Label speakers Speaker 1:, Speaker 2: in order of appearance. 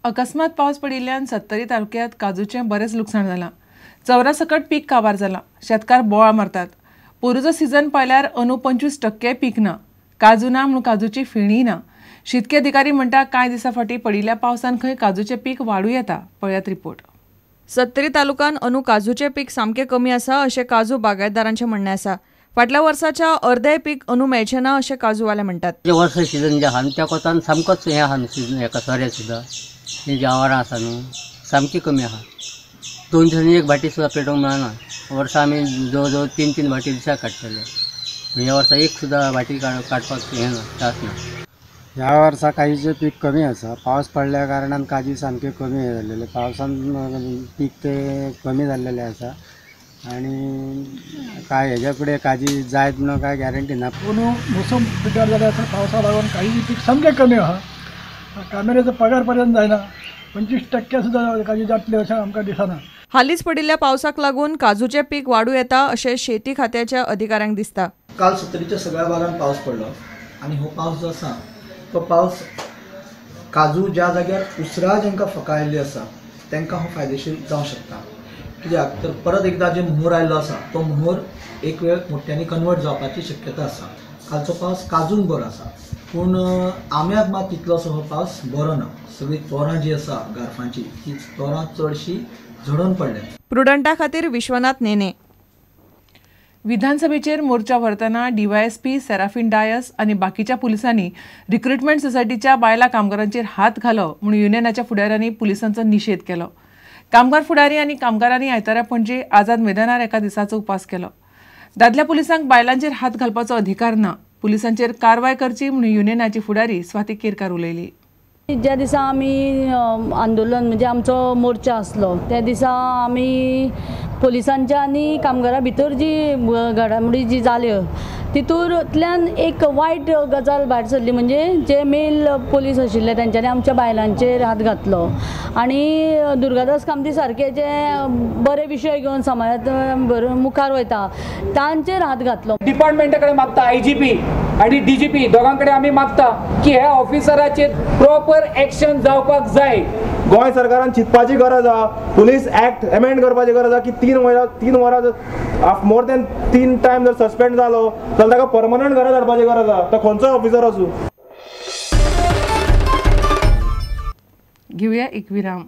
Speaker 1: अकस्मात पावस पडिल्ल्यान सत्तरी तालुक्यात काजूचें बरेंच लुकसाण जालां। चौरासकट पीक काबार जालां। शेतकार बोवाळ मारतात। पोरूचो सीझन पायल्यार अंदू 25% पीक ना। काजू ना म्हणून काजूची फेणी ना। शेतकी अधिकारी म्हणटा कांय दिसां फाटीं पडिल्ल्या पावसान खंय काजूचें पीक वाडूं येता। पळयात रिपोर्ट।
Speaker 2: सत्तरी तालुक्यात अंदू काजूचें पीक सामकें कमी आसा अशें काजू बागायतदारांचें म्हणणें आसा। फाटल्या वर्साच्या अर्धे पीक अंदू मेळचें ना अशें काजूवाले म्हणटात।
Speaker 3: वर्स सीझन जे आहा त्या कोतान सामकोच हें आहा सीझन हेका सोरे सुद्दां हे जनावरां आसा न्हू सामकी कमी आहा। 2 दिसांनी एक भाटी सुद्दां पेटोवंक मेळना। वर्सा आमी जवळ जवळ 3 भाटी दिसाक काडटले। ह्या वर्सा एक सुद्दां भाटी काडपाक हें ना त्रास ना।
Speaker 4: ह्या वर्सा काजूचें पीक कमी आसा। पावस पडल्या कारणान काजू सामके कमी जाल्लेले। पावसान पीक ते कमी जाल्लेले आसा आनी काय हेच्या फुडें काजी जायत ना काय गॅरंटी ना।
Speaker 5: पूण मोसम पिड्ड्यार जाल्या पावसा लागून काजूचें पीक सामकें कमी आहा। कामेऱ्याचो पगार पर्यंत जायना। 25% सुद्दां काजू जातले अशें आमकां दिसना।
Speaker 2: हालींच पडिल्ल्या पावसाक लागून काजूचें पीक वाडूं येता अशें शेती खात्याच्या अधिकाऱ्यांक दिसता।
Speaker 6: काल सत्तरीच्या सगळ्या भागांत पावस पडलो आनी हो पावस जो आसा तो पावस काजू ज्या जाग्यार उसरां जांकां फकायल्ली आसा तांकां हो फायदेशीर जावंक शकता। कित्याक तर परत एकदा जे मोहर आयल्लो आसा तो मोहर एक वेळ मोठ्यांनी कन्वर्ट जावपाची शक्यता आसा। कालचो पावस काजूंक बरो आसा पूण आंब्याक मात तितलोसो हो पावस बरो ना। सगळीं तोरां जी आसा गारफांची ती तोरां चडशी झडोवन पडल्या।
Speaker 2: प्रुडंटा खातीर विश्वनाथ नेने।
Speaker 1: विधानसभेचेर मोर्चा व्हरतना डीवायएसपी सेराफीन डायस आनी बाकीच्या पुलिसांनी रिक्रुटमेंट सोसायटीच्या बायला कामगारांचेर हात घालो म्हणून युनियनाच्या फुडाऱ्यांनी पुलिसांचो निशेध केलो। कामगार फुडारी आनी कामगारांनी आयतारा पणजे आझाद मैदानार एका दिसाचो उपास केलो। दादल्या पुलिसांक बायलांचेर हात घालपाचो अधिकार ना। पुलिसांचेर कारवाय करची म्हणून युनियनाची फुडारी स्वाती केरकार उलयली।
Speaker 7: ज्या दिसा आमी आंदोलन म्हणजे आमचो मोर्चा आसलो त्या दिसा आमी पुलिसांच्या आनी कामगारां भितर जी घडामोडी जी जाल्यो तितूंतल्यान एक वायट गजाल भायर सरली म्हणजे जे मेल पुलीस आशिल्ले तांच्यांनी आमच्या बायलांचेर हात घातलो आनी दुर्गादास कामती सारके जे बरे विशय घेवन समाजांत मुखार वयता तांचेर हात घातलो।
Speaker 8: डिपार्टमेंटा कडेन मागता IGP आनी DGP दोगां कडेन आमी मागता की ह्या ऑफिसराचेर प्रॉपर एक्शन जावपाक जाय।
Speaker 9: गोंय सरकारान चिंतपाची गरज आहा। पुलीस ऍक्ट अमेंड करपाची गरज आहा की 3 वरां मोर दॅन 3 टायम जर सस्पेंड जालो जाल्यार ताका परमनंट घरा धाडपाची गरज आहा। तो खंयचो ऑफिसर आसूं।
Speaker 1: घेवया एक विराम।